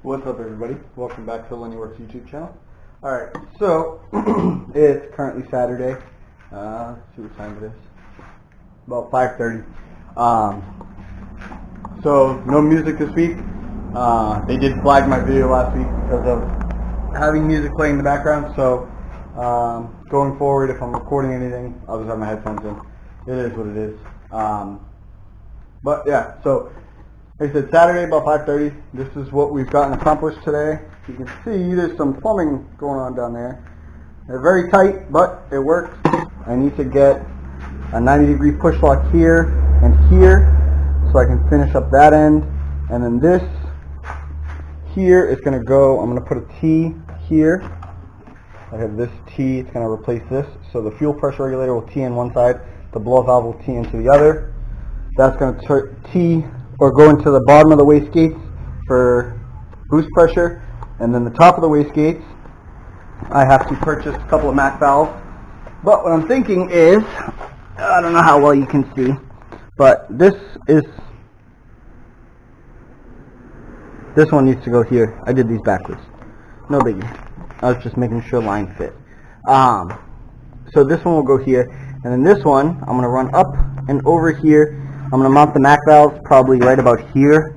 What's up, everybody? Welcome back to the Linearworks YouTube channel. Alright, so it's currently Saturday. Let's see what time it is. About 5:30. So no music this week. They did flag my video last week because of having music playing in the background. So going forward, if I'm recording anything, I'll just have my headphones in. It is what it is. But yeah, so like I said, Saturday about 5:30. This is what we've gotten accomplished today. You can see there's some plumbing going on down there. They're very tight, but it works. I need to get a 90-degree push lock here and here so I can finish up that end. And then this here is going to go, I'm going to put a T here. I have this T, it's going to replace this. So the fuel pressure regulator will T in one side, the blow valve will T into the other. That's going to T or go into the bottom of the wastegates for boost pressure, and then the top of the wastegates I have to purchase a couple of MAC valves. But what I'm thinking is, I don't know how well you can see, but this one needs to go here. I did these backwards. No biggie. I was just making sure line fit. So this one will go here, and then this one I'm going to run up and over here. I'm going to mount the MAC valves probably right about here,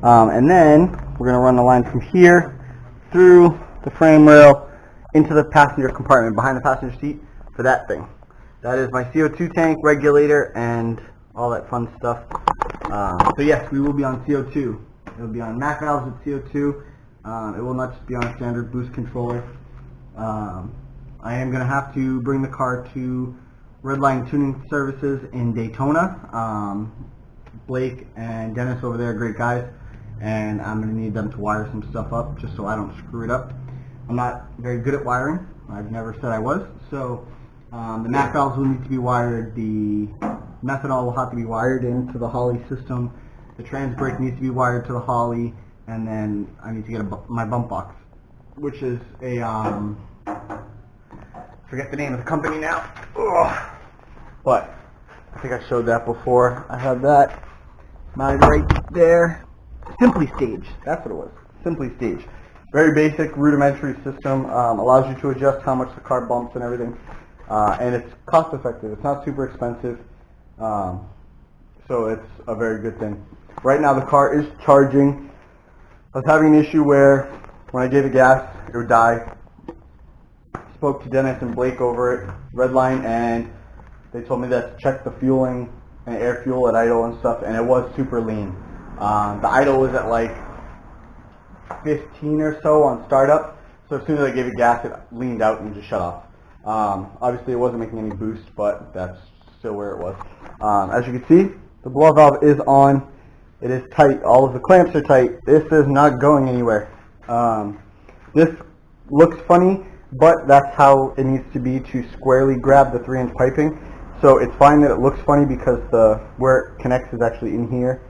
and then we're going to run the line from here through the frame rail into the passenger compartment behind the passenger seat for that thing. That is my CO2 tank, regulator, and all that fun stuff. So yes, we will be on CO2. It will be on MAC valves with CO2. It will not just be on a standard boost controller. I am going to have to bring the car to Redline Tuning Services in Daytona. Blake and Dennis over there are great guys, and I'm going to need them to wire some stuff up just so I don't screw it up. I'm not very good at wiring. I've never said I was. So the MAC valves will need to be wired. The methanol will have to be wired into the Holley system. The trans brake needs to be wired to the Holley, and then I need to get my bump box, which is a forget the name of the company now. Ugh. But I think I showed that before. I have that mounted right there. Simply Stage. That's what it was. Simply Stage. Very basic, rudimentary system. Allows you to adjust how much the car bumps and everything. And it's cost effective. It's not super expensive. So it's a very good thing. Right now the car is charging. I was having an issue where when I gave it gas, it would die. Spoke to Dennis and Blake over at Redline, and they told me that to check the fueling and air fuel at idle and stuff, and it was super lean. The idle was at like 15 or so on startup, so as soon as I gave it gas, it leaned out and just shut off. Obviously, it wasn't making any boost, but that's still where it was. As you can see, the blow valve is on. It is tight. All of the clamps are tight. This is not going anywhere. This looks funny, but that's how it needs to be to squarely grab the 3-inch piping. So it's fine that it looks funny because where it connects is actually in here.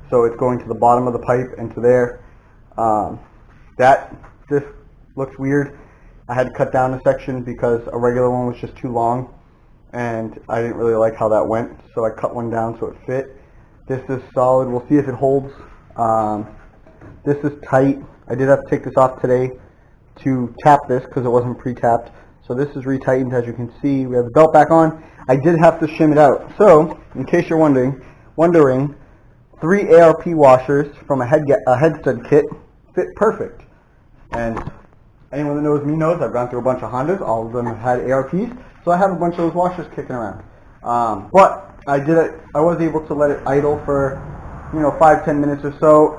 So it's going to the bottom of the pipe and to there. This looks weird. I had to cut down a section because a regular one was just too long, and I didn't really like how that went. So I cut one down so it fit. This is solid. We'll see if it holds. This is tight. I did have to take this off today to tap this because it wasn't pre-tapped. So this is retightened, as you can see. We have the belt back on. I did have to shim it out. So, in case you're wondering, 3 ARP washers from a head stud kit fit perfect. And anyone that knows me knows I've gone through a bunch of Hondas. All of them have had ARPs. So I have a bunch of those washers kicking around. But I did it. I was able to let it idle for 5-10 minutes or so,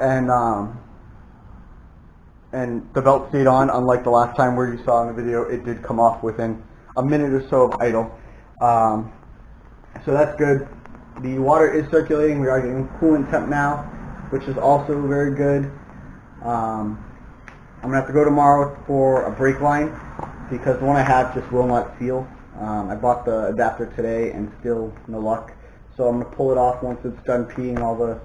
and the belt stayed on, unlike the last time where you saw in the video it did come off within a minute or so of idle. So that's good. The water is circulating. We are getting coolant temp now, which is also very good. I'm going to have to go tomorrow for a brake line because the one I have just will not seal. I bought the adapter today and still no luck. So I'm going to pull it off once it's done peeing all the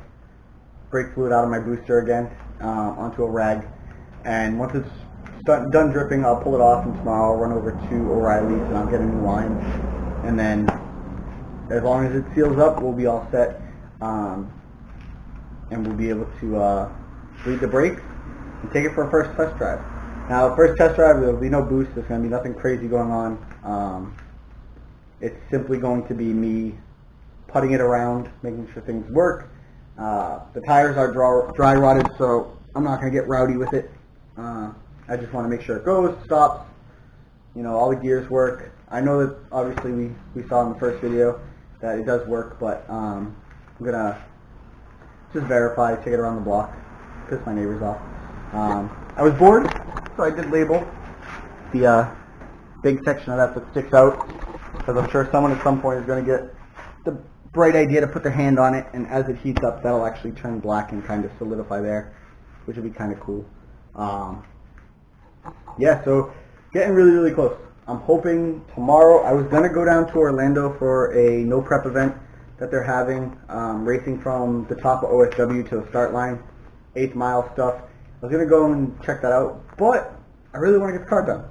brake fluid out of my booster again onto a rag. And once it's done dripping, I'll pull it off, and tomorrow I'll run over to O'Reilly's and I'll get a new line. And then as long as it seals up, we'll be all set. And we'll be able to bleed the brake and take it for a first test drive. Now, first test drive, there will be no boost. There's going to be nothing crazy going on. It's simply going to be me putting it around, making sure things work. The tires are dry rotted, so I'm not going to get rowdy with it. I just want to make sure it goes, stops, all the gears work. I know that obviously we saw in the first video that it does work, but I'm going to just verify, take it around the block, piss my neighbors off. I was bored, so I did label the big section of that sticks out, because I'm sure someone at some point is going to get the bright idea to put their hand on it, and as it heats up, that'll actually turn black and kind of solidify there, which would be kind of cool. Yeah, so getting really, really close. I'm hoping tomorrow. I was going to go down to Orlando for a no prep event that they're having, racing from the top of OSW to the start line, 8th mile stuff. I was going to go and check that out, but I really want to get the car done.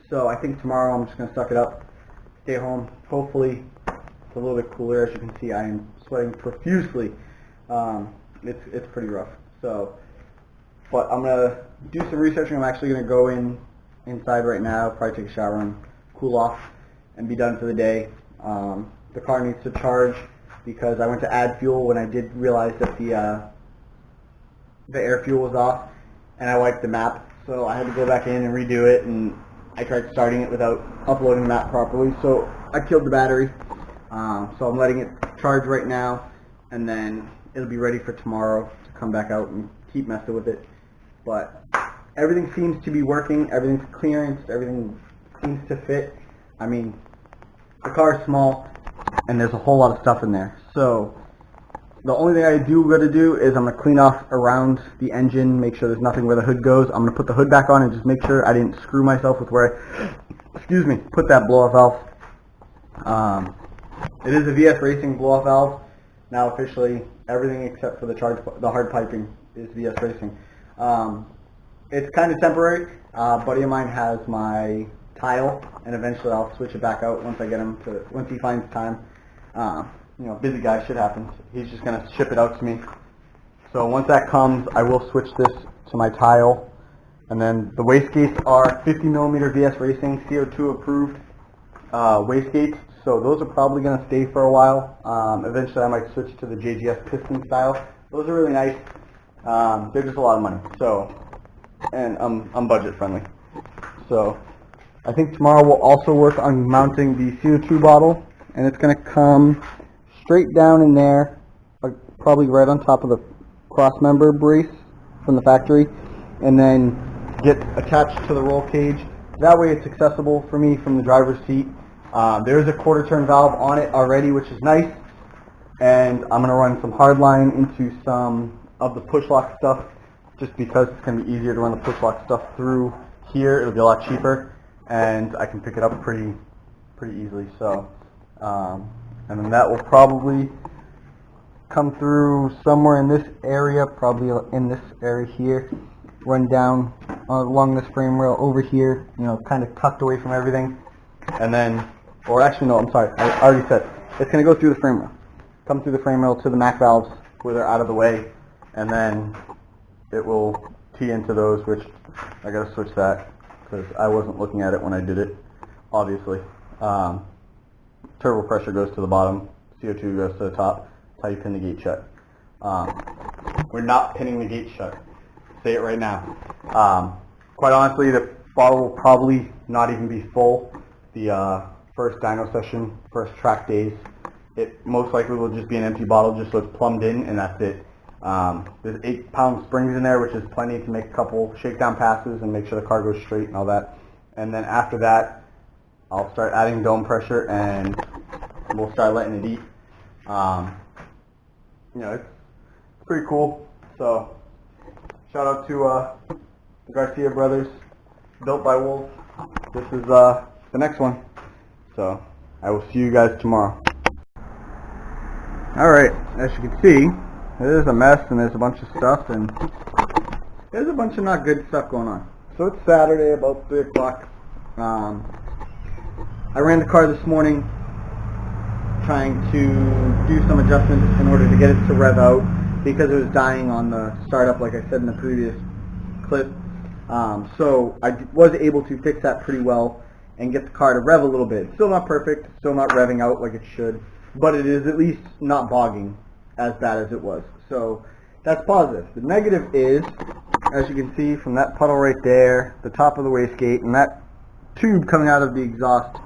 So I think tomorrow I'm just going to suck it up, stay home. Hopefully it's a little bit cooler. As you can see, I am sweating profusely. It's pretty rough. So, but I'm going to do some researching. I'm actually going to go inside right now, probably take a shower and cool off and be done for the day. The car needs to charge because I went to add fuel when I did realize that the air fuel was off, and I wiped the map, so I had to go back in and redo it, and I tried starting it without uploading the map properly, so I killed the battery. So I'm letting it charge right now, and then it'll be ready for tomorrow to come back out and keep messing with it. But everything seems to be working, everything's clearanced, everything seems to fit. I mean, the car is small, and there's a whole lot of stuff in there, so the only thing I got to do is I'm going to clean off around the engine, make sure there's nothing where the hood goes. I'm going to put the hood back on and just make sure I didn't screw myself with where I, put that blow-off valve. It is a VS Racing blow-off valve. Now officially, everything except for the hard piping is VS Racing. It's kind of temporary. A buddy of mine has my tile, and eventually I'll switch it back out once he finds time. Busy guy, shit happens. He's just going to ship it out to me. So once that comes, I will switch this to my tile. And then the wastegates are 50mm VS Racing CO2 approved wastegates. So those are probably going to stay for a while. Eventually I might switch to the JGS piston style. Those are really nice. They're just a lot of money. So, and I'm budget friendly. So I think tomorrow we'll also work on mounting the CO2 bottle. And it's going to come straight down in there, probably right on top of the cross-member brace from the factory, and then get attached to the roll cage. That way it's accessible for me from the driver's seat. There's a quarter-turn valve on it already, which is nice, and I'm going to run some hardline into some of the push-lock stuff, just because it's going to be easier to run the push-lock stuff through here. It'll be a lot cheaper, and I can pick it up pretty easily. So. And then that will probably come through somewhere in this area, probably in this area here, run down along this frame rail over here, kind of tucked away from everything. And then, or actually no, I'm sorry, I already said, it's going to go through the frame rail. Come through the frame rail to the MAC valves where they're out of the way, and then it will tee into those, which I got to switch that because I wasn't looking at it when I did it, obviously. Turbo pressure goes to the bottom, CO2 goes to the top. That's how you pin the gate shut. We're not pinning the gate shut. Say it right now. Quite honestly, the bottle will probably not even be full the first dyno session, first track days. It most likely will just be an empty bottle just so it's plumbed in, and that's it. There's 8-pound springs in there, which is plenty to make a couple shakedown passes and make sure the car goes straight and all that. And then after that, I'll start adding dome pressure, and we'll start letting it eat. It's pretty cool. So, shout out to the Garcia brothers, built by Wolf. This is the next one. So, I will see you guys tomorrow. Alright, as you can see, it is a mess, and there's a bunch of stuff, and there's a bunch of not good stuff going on. So it's Saturday, about 3 o'clock. I ran the car this morning trying to do some adjustments in order to get it to rev out because it was dying on the startup, like I said in the previous clip. So I was able to fix that pretty well and get the car to rev a little bit. Still not perfect, still not revving out like it should, but it is at least not bogging as bad as it was. So that's positive. The negative is, as you can see from that puddle right there, the top of the wastegate, and that tube coming out of the exhaust,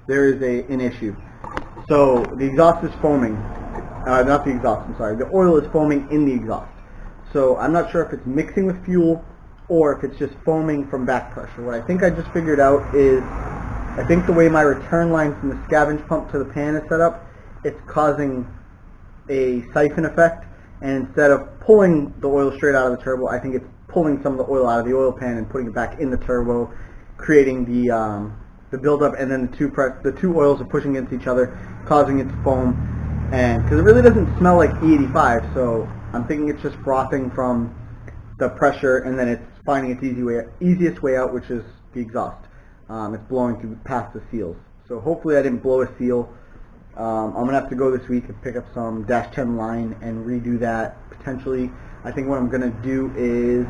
there is an issue. So the exhaust is foaming. Not the exhaust, I'm sorry. The oil is foaming in the exhaust. So I'm not sure if it's mixing with fuel or if it's just foaming from back pressure. What I think I just figured out is, I think the way my return line from the scavenge pump to the pan is set up, it's causing a siphon effect, and instead of pulling the oil straight out of the turbo, I think it's pulling some of the oil out of the oil pan and putting it back in the turbo, creating the buildup, and then the two oils are pushing against each other, causing it to foam. And because it really doesn't smell like E85, so I'm thinking it's just frothing from the pressure, and then it's finding its easiest way out, which is the exhaust. It's blowing through past the seals. So hopefully I didn't blow a seal. I'm going to have to go this week and pick up some dash 10 line and redo that potentially. I think what I'm going to do is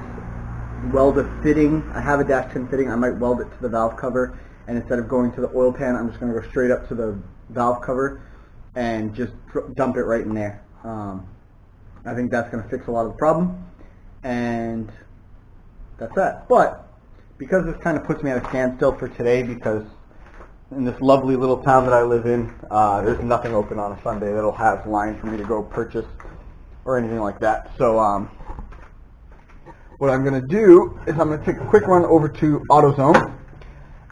weld a fitting. I have a dash 10 fitting. I might weld it to the valve cover, and instead of going to the oil pan, I'm just going to go straight up to the valve cover and just dump it right in there. I think that's going to fix a lot of the problem, and that's that. But because this kind of puts me at a standstill for today, because in this lovely little town that I live in, there's nothing open on a Sunday that'll have line for me to go purchase or anything like that. So what I'm going to do is I'm going to take a quick run over to AutoZone,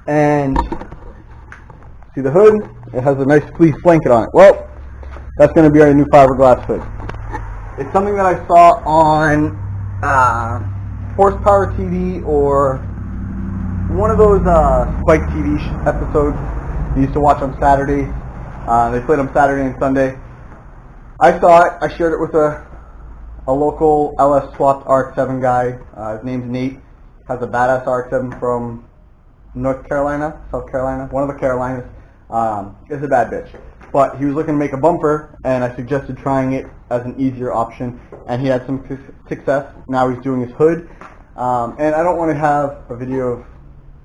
and see the hood? It has a nice fleece blanket on it. Well, that's going to be our new fiberglass hood. It's something that I saw on Horsepower TV or one of those Spike TV episodes you used to watch on Saturdays. They played on Saturday and Sunday. I saw it. I shared it with a local LS swapped RX-7 guy. His name's Nate. Has a badass RX-7 from North Carolina, South Carolina, one of the Carolinas. It's a bad bitch. But he was looking to make a bumper, and I suggested trying it as an easier option, and he had some success. Now he's doing his hood. And I don't want to have a video of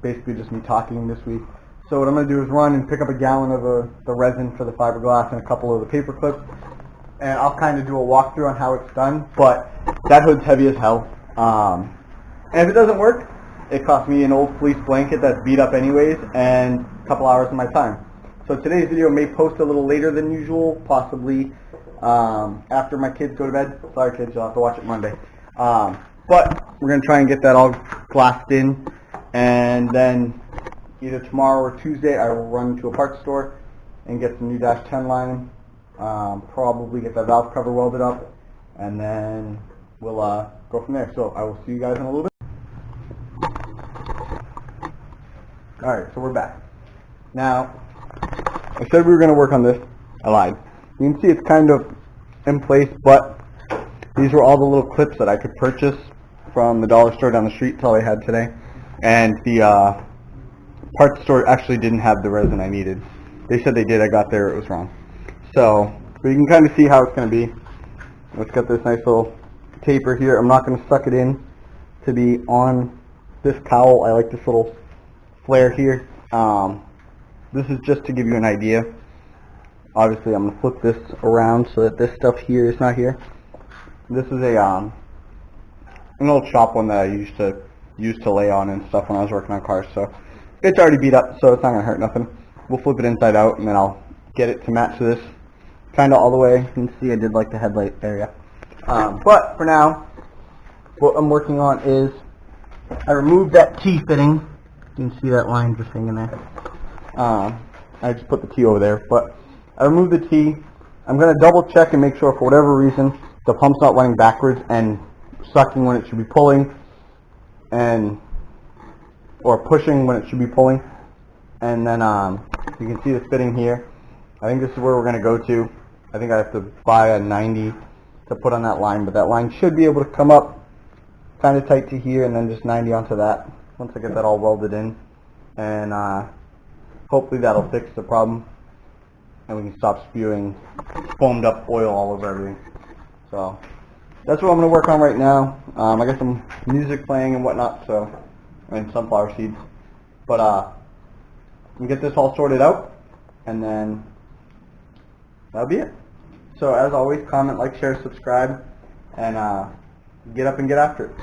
basically just me talking this week. So what I'm going to do is run and pick up a gallon of the resin for the fiberglass and a couple of the paper clips, and I'll kind of do a walkthrough on how it's done. But that hood's heavy as hell. And if it doesn't work, it cost me an old fleece blanket that's beat up anyways, and a couple hours of my time. So today's video may post a little later than usual, possibly after my kids go to bed. Sorry kids, you'll have to watch it Monday. But we're going to try and get that all glassed in, and then either tomorrow or Tuesday I will run to a parts store and get some new dash 10 line, probably get that valve cover welded up, and then we'll go from there. So I will see you guys in a little bit. Alright, so we're back. Now, I said we were going to work on this. I lied. You can see it's kind of in place, but these were all the little clips that I could purchase from the dollar store down the street. That's all I had today. And the parts store actually didn't have the resin I needed. They said they did. I got there. It was wrong. So you can kind of see how it's going to be. It's got this nice little taper here. I'm not going to suck it in to be on this cowl. I like this little flare here. This is just to give you an idea. Obviously I'm going to flip this around so that this stuff here is not here. This is an old shop one that I used to lay on and stuff when I was working on cars, so it's already beat up, so it's not going to hurt nothing. We'll flip it inside out, and then I'll get it to match this kind of all the way. You can see I did like the headlight area. But for now, what I'm working on is I removed that T-fitting. You can see that line just hanging there. I just put the T over there, but I removed the T. I'm going to double check and make sure for whatever reason the pump's not running backwards and sucking when it should be pulling, or pushing when it should be pulling. And then you can see the fitting here. I think this is where we're going to go to. I think I have to buy a 90 to put on that line, but that line should be able to come up kind of tight to here and then just 90 onto that once I get that all welded in. And hopefully that'll fix the problem, and we can stop spewing foamed up oil all over everything. So that's what I'm going to work on right now. I got some music playing and whatnot, so, I mean, sunflower seeds. But, we get this all sorted out, and then that'll be it. So, as always, comment, like, share, subscribe, and get up and get after it.